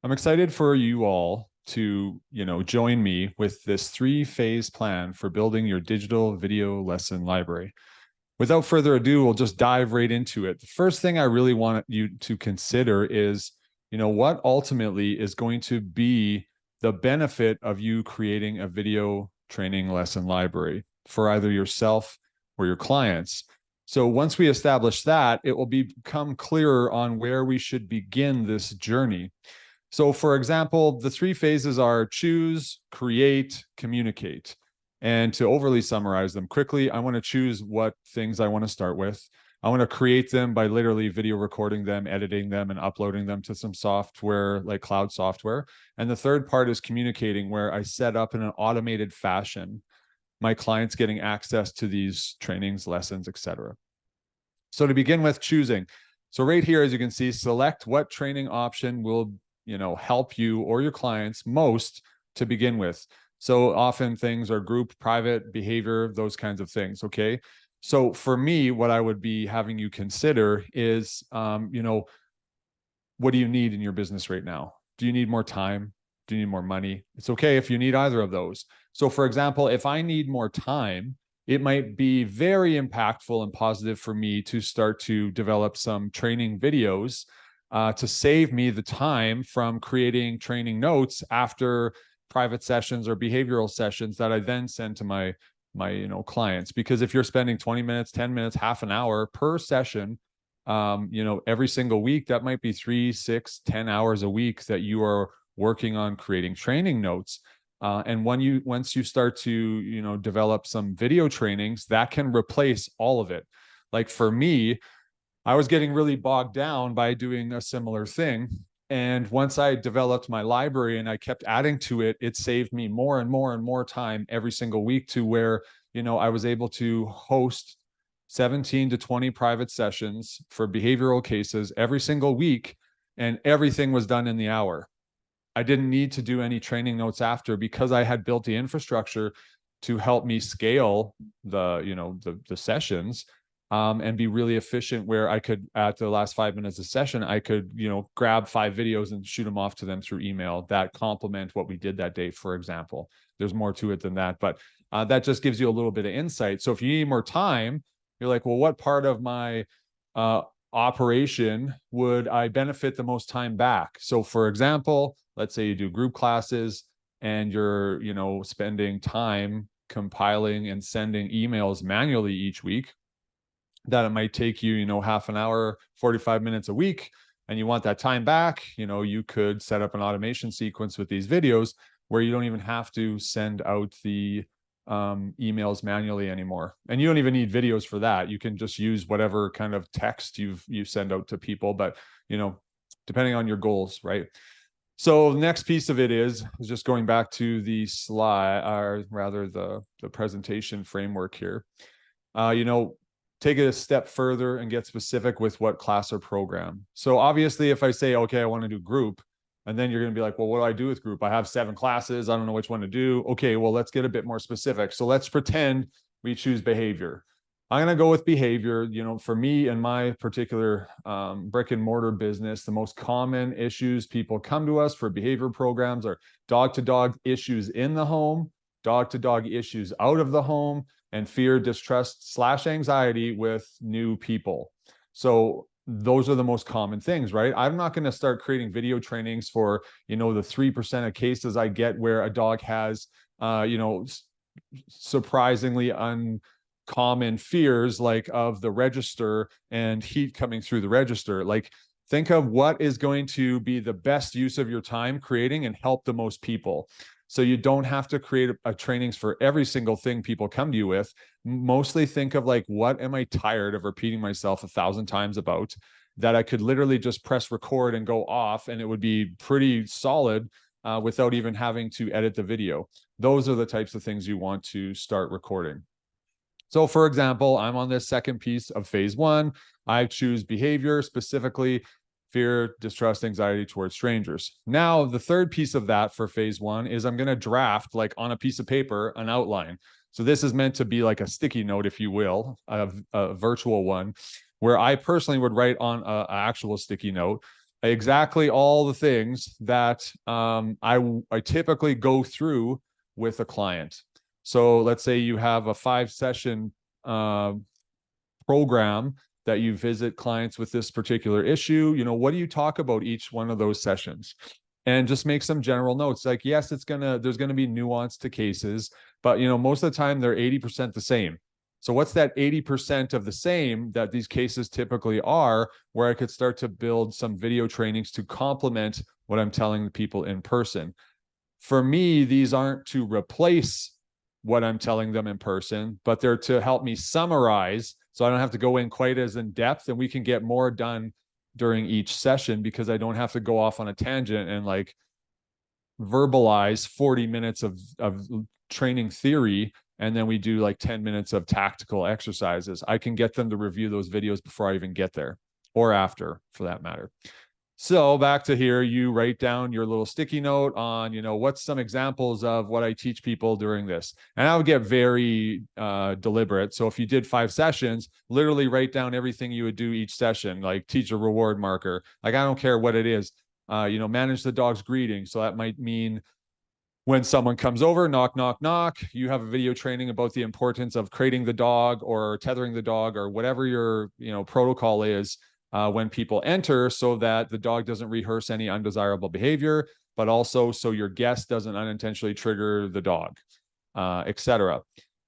I'm excited for you all to, join me with this three-phase plan for building your digital video lesson library. Without further ado, we'll just dive right into it. The first thing I really want you to consider is, what ultimately is going to be the benefit of you creating a video training lesson library for either yourself or your clients. So once we establish that, it will become clearer on where we should begin this journey. So, for example, the three phases are choose, create, communicate. And to overly summarize them quickly, I want to choose what things I want to start with. I want to create them by literally video recording them, editing them, and uploading them to some software like cloud software. And the third part is communicating, where I set up in an automated fashion my clients getting access to these trainings, lessons, etc. So to begin with, choosing. So right here, as you can see, select what training option will help you or your clients most to begin with. So often things are group, private, behavior, those kinds of things. Okay. So for me, what I would be having you consider is, what do you need in your business right now? Do you need more time? Do you need more money? It's okay if you need either of those. So for example, if I need more time, it might be very impactful and positive for me to start to develop some training videos to save me the time from creating training notes after private sessions or behavioral sessions that I then send to my clients. Because if you're spending 20 minutes, 10 minutes, half an hour per session, every single week, that might be 3, 6, 10 hours a week that you are working on creating training notes. And once you start to develop some video trainings, that can replace all of it. Like for me, I was getting really bogged down by doing a similar thing. And once I developed my library and I kept adding to it, it saved me more and more and more time every single week, to where, I was able to host 17 to 20 private sessions for behavioral cases every single week. And everything was done in the hour. I didn't need to do any training notes after, because I had built the infrastructure to help me scale the sessions, and be really efficient, where I could, at the last 5 minutes of session, I could, grab 5 videos and shoot them off to them through email that complement what we did that day, for example. There's more to it than that, but that just gives you a little bit of insight. So if you need more time, you're like, well, what part of my operation would I benefit the most time back? So for example, let's say you do group classes and you're, spending time compiling and sending emails manually each week, that it might take you, half an hour, 45 minutes a week, and you want that time back, you could set up an automation sequence with these videos where you don't even have to send out the emails manually anymore. And you don't even need videos for that. You can just use whatever kind of text you send out to people, but depending on your goals, right? So the next piece of it is just going back to the slide, or rather the presentation framework here. Take it a step further and get specific with what class or program. So obviously, if I say, okay, I want to do group, and then you're going to be like, well, what do I do with group? I have 7 classes. I don't know which one to do. Okay, well, let's get a bit more specific. So let's pretend we choose behavior. I'm going to go with behavior. For me and my particular brick and mortar business, the most common issues people come to us for behavior programs are dog-to-dog issues in the home, dog-to-dog issues out of the home, and fear, distrust / anxiety with new people. So those are the most common things, right? I'm not going to start creating video trainings for, the 3% of cases I get where a dog has, surprisingly uncommon fears, like of the register and heat coming through the register. Like, think of what is going to be the best use of your time creating and help the most people. So you don't have to create a trainings for every single thing people come to you with. Mostly think of like, what am I tired of repeating myself 1,000 times about, that I could literally just press record and go off, and it would be pretty solid without even having to edit the video. Those are the types of things you want to start recording. So for example, I'm on this second piece of phase 1. I choose behavior, specifically fear, distrust, anxiety towards strangers. Now, the third piece of that for phase 1 is I'm going to draft, like on a piece of paper, an outline. So this is meant to be like a sticky note, if you will, a virtual one, where I personally would write on an actual sticky note exactly all the things that I typically go through with a client. So let's say you have a 5-session program that you visit clients with this particular issue. What do you talk about each one of those sessions? And just make some general notes. Like, yes, there's gonna be nuance to cases, but most of the time they're 80% the same. So what's that 80% of the same that these cases typically are, where I could start to build some video trainings to complement what I'm telling the people in person? For me, these aren't to replace what I'm telling them in person, but they're to help me summarize so I don't have to go in quite as in depth, and we can get more done during each session because I don't have to go off on a tangent and like verbalize 40 minutes of training theory, and then we do like 10 minutes of tactical exercises. I can get them to review those videos before I even get there, or after for that matter. So back to here, you write down your little sticky note on, what's some examples of what I teach people during this. And I would get very deliberate. So if you did 5 sessions, literally write down everything you would do each session, like teach a reward marker. Like, I don't care what it is. Manage the dog's greeting. So that might mean when someone comes over, knock, knock, knock, you have a video training about the importance of crating the dog or tethering the dog or whatever your, protocol is when people enter, so that the dog doesn't rehearse any undesirable behavior, but also so your guest doesn't unintentionally trigger the dog, etc.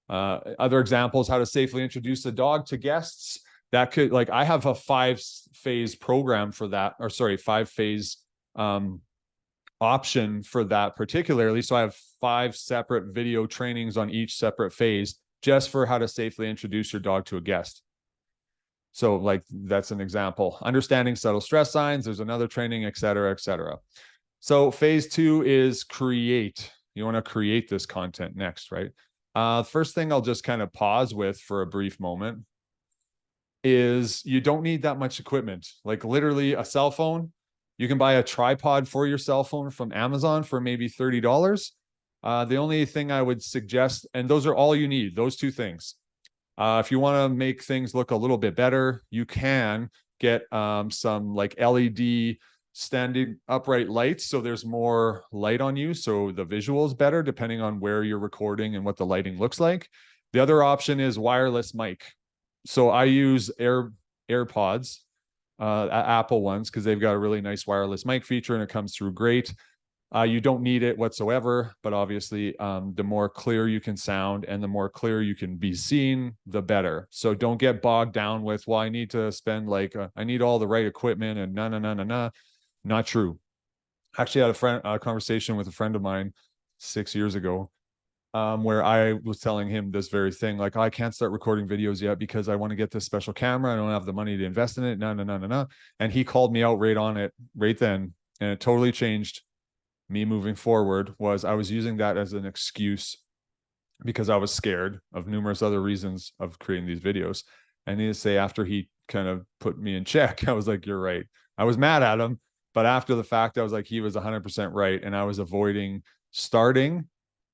Other examples, how to safely introduce the dog to guests. That could, like, I have a 5-phase program for that, or sorry, 5-phase option for that particularly. So I have 5 separate video trainings on each separate phase just for how to safely introduce your dog to a guest. So like, that's an example. Understanding subtle stress signs. There's another training, et cetera, et cetera. So phase 2 is create. You want to create this content next, right? First thing I'll just kind of pause with for a brief moment is you don't need that much equipment. Like, literally a cell phone. You can buy a tripod for your cell phone from Amazon for maybe $30. The only thing I would suggest, and those are all you need, those 2 things. If you want to make things look a little bit better, you can get some like LED standing upright lights, so there's more light on you, so the visual is better depending on where you're recording and what the lighting looks like. The other option is wireless mic. So I use AirPods, Apple ones, because they've got a really nice wireless mic feature and it comes through great. You don't need it whatsoever, but obviously the more clear you can sound and the more clear you can be seen, the better. So don't get bogged down with, well, I need to spend like, I need all the right equipment and no. Not true. Actually, I had a conversation with a friend of mine 6 years ago where I was telling him this very thing, like, I can't start recording videos yet because I want to get this special camera. I don't have the money to invest in it. No. And he called me out right on it right then. And it totally changed me moving forward. Was I was using that as an excuse because I was scared of numerous other reasons of creating these videos. And he to say, after he kind of put me in check, I was like, you're right. I was mad at him, but after the fact, I was like, he was 100% right. And I was avoiding starting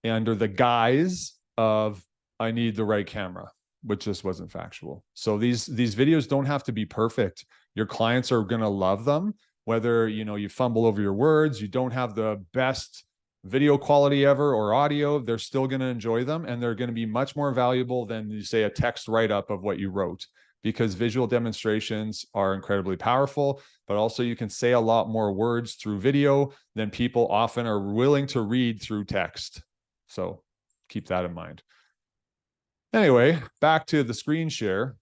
under the guise of, I need the right camera, which just wasn't factual. So these videos don't have to be perfect. Your clients are going to love them. Whether, you fumble over your words, you don't have the best video quality ever or audio, they're still going to enjoy them. And they're going to be much more valuable than, you say, a text write-up of what you wrote, because visual demonstrations are incredibly powerful, but also you can say a lot more words through video than people often are willing to read through text. So keep that in mind. Anyway, back to the screen share.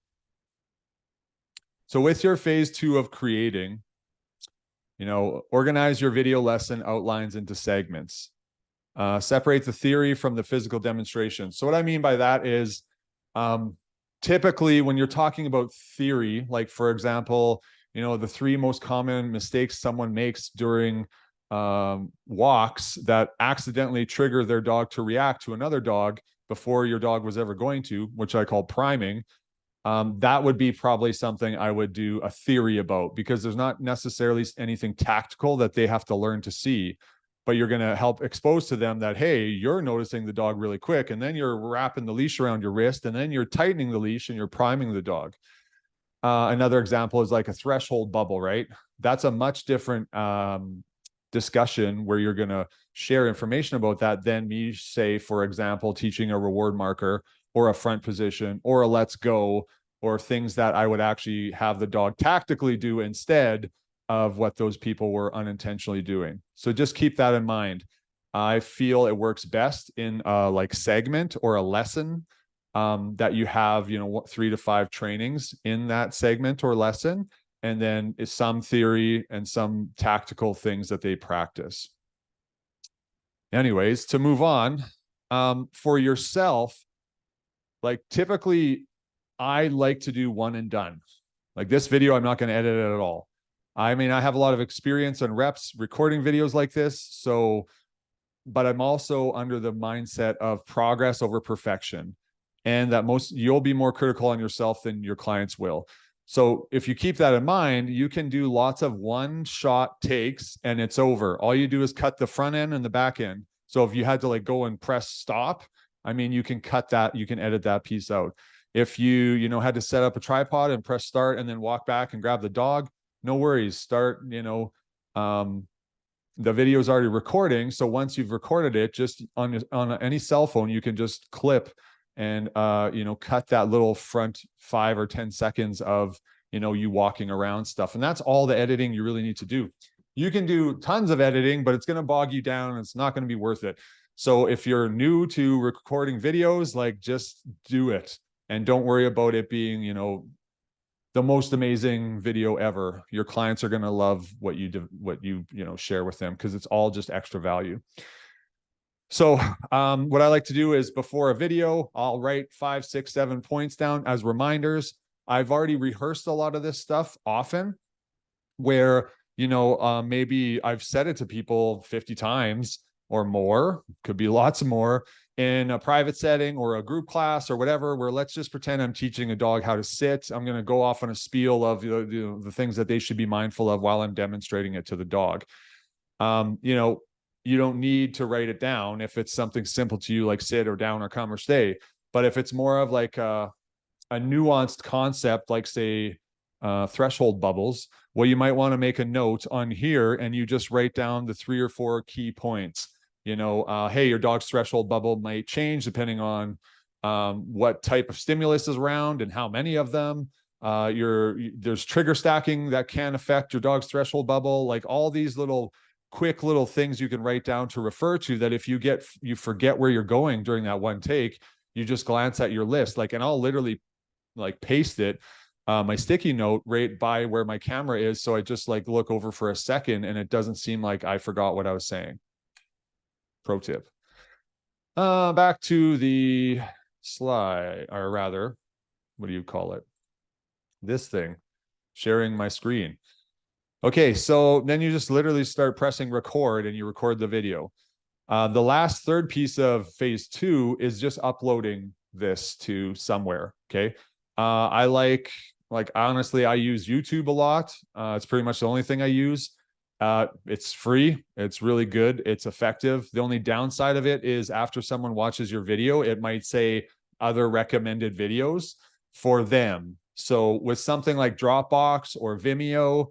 So with your phase 2 of creating, organize your video lesson outlines into segments. Separate the theory from the physical demonstration. So what I mean by that is, typically when you're talking about theory, like for example, the 3 most common mistakes someone makes during walks that accidentally trigger their dog to react to another dog before your dog was ever going to, which I call priming. That would be probably something I would do a theory about, because there's not necessarily anything tactical that they have to learn to see, but you're going to help expose to them that, hey, you're noticing the dog really quick, and then you're wrapping the leash around your wrist, and then you're tightening the leash and you're priming the dog. Another example is like a threshold bubble, right? that's a much different discussion where you're going to share information about that than me, say, for example, teaching a reward marker or a front position or a let's go, or things that I would actually have the dog tactically do instead of what those people were unintentionally doing. So just keep that in mind. I feel it works best in a like segment or a lesson, that you have, 3 to 5 trainings in that segment or lesson, and then is some theory and some tactical things that they practice. Anyways, to move on, for yourself, like typically I like to do one and done. Like this video, I'm not going to edit it at all. I mean, I have a lot of experience and reps recording videos like this. So, but I'm also under the mindset of progress over perfection, and that you'll be more critical on yourself than your clients will. So if you keep that in mind, you can do lots of one-shot takes and it's over. All you do is cut the front end and the back end. So if you had to like go and press stop, I mean, you can cut that, you can edit that piece out. If you had to set up a tripod and press start and then walk back and grab the dog, no worries. Start, the video is already recording. So once you've recorded it, just on any cell phone, you can just clip and, cut that little front 5 or 10 seconds of, you walking around stuff. And that's all the editing you really need to do. You can do tons of editing, but it's going to bog you down and it's not going to be worth it. So if you're new to recording videos, like just do it and don't worry about it being, the most amazing video ever. Your clients are going to love what you do, what you share with them, because it's all just extra value. So what I like to do is before a video, I'll write 5, 6, 7 points down as reminders. I've already rehearsed a lot of this stuff often where, maybe I've said it to people 50 times or more, could be lots more, in a private setting or a group class or whatever, where let's just pretend I'm teaching a dog how to sit. I'm going to go off on a spiel of the things that they should be mindful of while I'm demonstrating it to the dog. You don't need to write it down if it's something simple to you, like sit or down or come or stay. But if it's more of like a nuanced concept, like say threshold bubbles, well, you might want to make a note on here and you just write down the 3 or 4 key points. Hey, your dog's threshold bubble might change depending on what type of stimulus is around and how many of them. There's trigger stacking that can affect your dog's threshold bubble. Like all these quick little things you can write down to refer to, that if you forget where you're going during that one take, you just glance at your list. And I'll literally paste it, my sticky note right by where my camera is. So I just look over for a second and it doesn't seem like I forgot what I was saying. Pro tip. Back to the slide, or rather, what do you call it? This thing, sharing my screen. Okay, so then you just literally start pressing record and you record the video. The last third piece of phase 2 is just uploading this to somewhere. Okay. Honestly, I use YouTube a lot. It's pretty much the only thing I use. It's free. It's really good. It's effective. The only downside of it is after someone watches your video, it might say other recommended videos for them. So with something like Dropbox or Vimeo,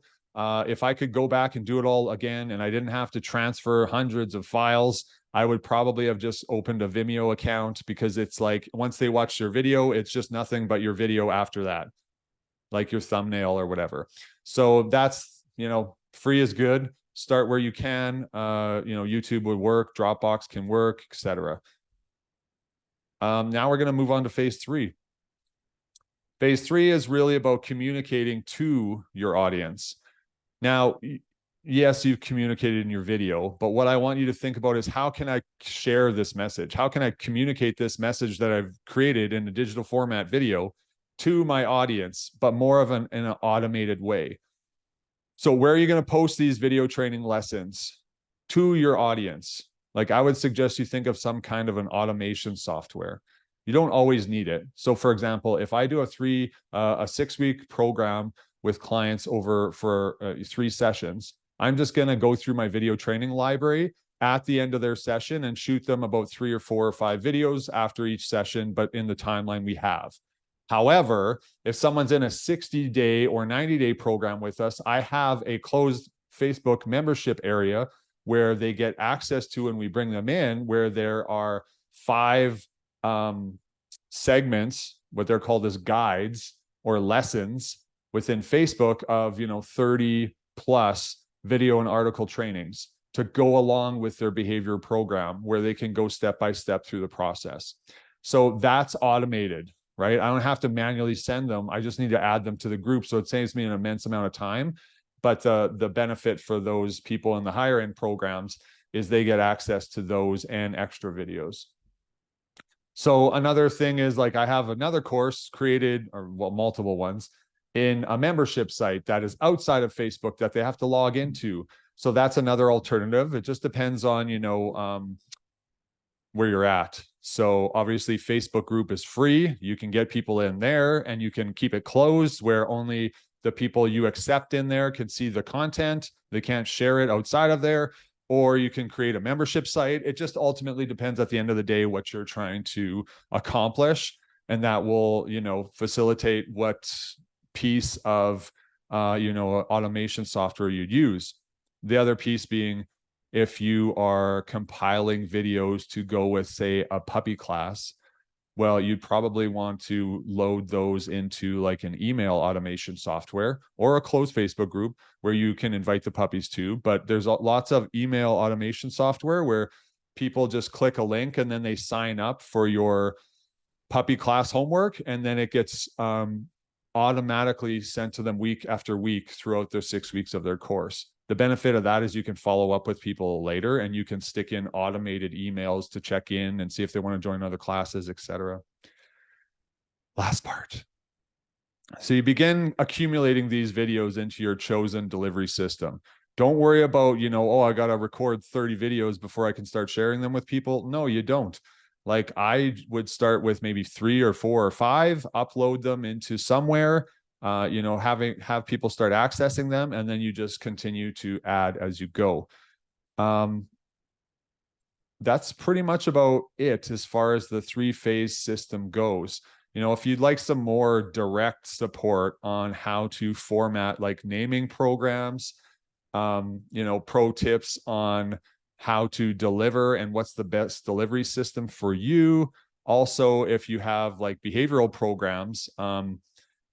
if I could go back and do it all again and I didn't have to transfer hundreds of files, I would probably have just opened a Vimeo account, because it's like once they watch your video, it's just nothing but your video after that, like your thumbnail or whatever. So that's, free is good. Start where you can. YouTube would work, Dropbox can work, etc. Now we're going to move on to phase 3. Phase 3 is really about communicating to your audience. Now, yes, you've communicated in your video, but what I want you to think about is, how can I share this message? How can I communicate this message that I've created in a digital format video to my audience, but more of in an automated way? So where are you going to post these video training lessons to your audience? I would suggest you think of some kind of an automation software. You don't always need it. So for example, if I do a 6-week program with clients for 3 sessions, I'm just going to go through my video training library at the end of their session and shoot them about 3 or 4 or 5 videos after each session, but in the timeline we have. However, if someone's in a 60-day or 90-day program with us, I have a closed Facebook membership area where they get access to, and we bring them in, where there are 5 segments, what they're called as guides or lessons within Facebook of, 30 plus video and article trainings to go along with their behavior program, where they can go step by step through the process. So that's automated, right? I don't have to manually send them. I just need to add them to the group. So it saves me an immense amount of time. But the benefit for those people in the higher end programs is they get access to those and extra videos. So another thing is, like, I have another course created, or well, multiple ones, in a membership site that is outside of Facebook that they have to log into. So that's another alternative. It just depends on, where you're at. So obviously Facebook group is free. You can get people in there, and you can keep it closed where only the people you accept in there can see the content. They can't share it outside of there. Or you can create a membership site. It just ultimately depends at the end of the day what you're trying to accomplish. And that will, facilitate what piece of, automation software you'd use. The other piece being, if you are compiling videos to go with, say, a puppy class, well, you'd probably want to load those into like an email automation software or a closed Facebook group where you can invite the puppies to. But there's lots of email automation software where people just click a link and then they sign up for your puppy class homework, and then it gets automatically sent to them week after week throughout their 6 weeks of their course. The benefit of that is you can follow up with people later, and you can stick in automated emails to check in and see if they want to join other classes, etc. Last part. So you begin accumulating these videos into your chosen delivery system. Don't worry about, I got to record 30 videos before I can start sharing them with people. No, you don't. Like, I would start with maybe 3 or 4 or 5, upload them into somewhere, have people start accessing them, and then you just continue to add as you go. That's pretty much about it as far as the 3-phase system goes. If you'd like some more direct support on how to format, like naming programs, pro tips on how to deliver and what's the best delivery system for you. Also, if you have like behavioral programs,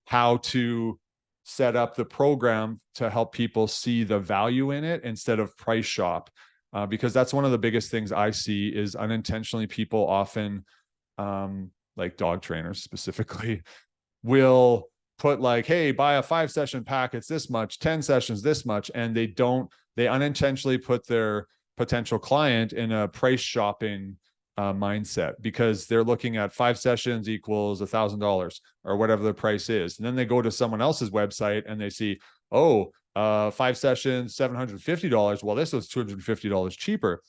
how to set up the program to help people see the value in it instead of price shop. Because that's one of the biggest things I see is unintentionally people often, like dog trainers specifically, will put like, hey, buy a 5-session pack, it's this much, 10 sessions, this much. And they unintentionally put their potential client in a price shopping mindset, because they're looking at 5 sessions equals $1,000 or whatever the price is. And then they go to someone else's website and they see, 5 sessions, $750. Well, this was $250 cheaper.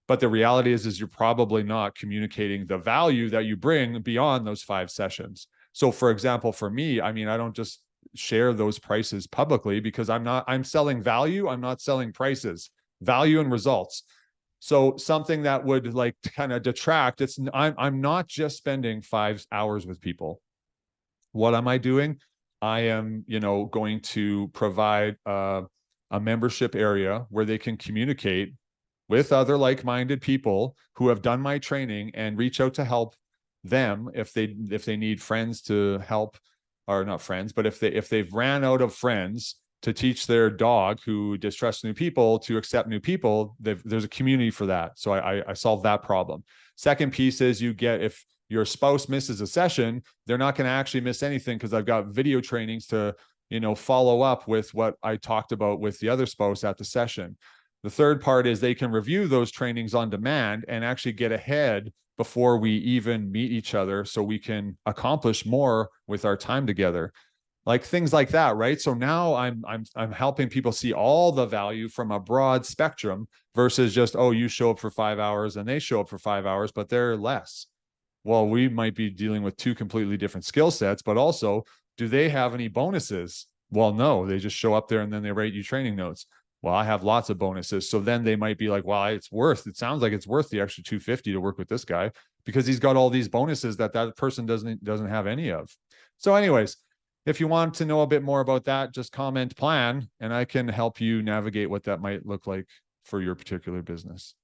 But the reality is you're probably not communicating the value that you bring beyond those 5 sessions. So for example, for me, I don't just share those prices publicly, because I'm selling value. I'm not selling prices, value and results. So something that would like kind of detract, I'm not just spending 5 hours with people. What am I doing? I am, going to provide a membership area where they can communicate with other like-minded people who have done my training and reach out to help them if they need friends to help, or not friends, but if they've ran out of friends to teach their dog who distrusts new people to accept new people, there's a community for that. So I solve that problem. Second piece is, if your spouse misses a session, they're not going to actually miss anything, because I've got video trainings to, follow up with what I talked about with the other spouse at the session. The third part is they can review those trainings on demand and actually get ahead before we even meet each other, so we can accomplish more with our time together. Like things like that, right? So now I'm helping people see all the value from a broad spectrum versus just, you show up for 5 hours and they show up for 5 hours, but they're less. Well, we might be dealing with 2 completely different skill sets, but also, do they have any bonuses? Well, no, they just show up there and then they write you training notes. Well, I have lots of bonuses. So then they might be like, well, it sounds like it's worth the extra $250 to work with this guy, because he's got all these bonuses that person doesn't have any of. So anyways, if you want to know a bit more about that, just comment plan and I can help you navigate what that might look like for your particular business.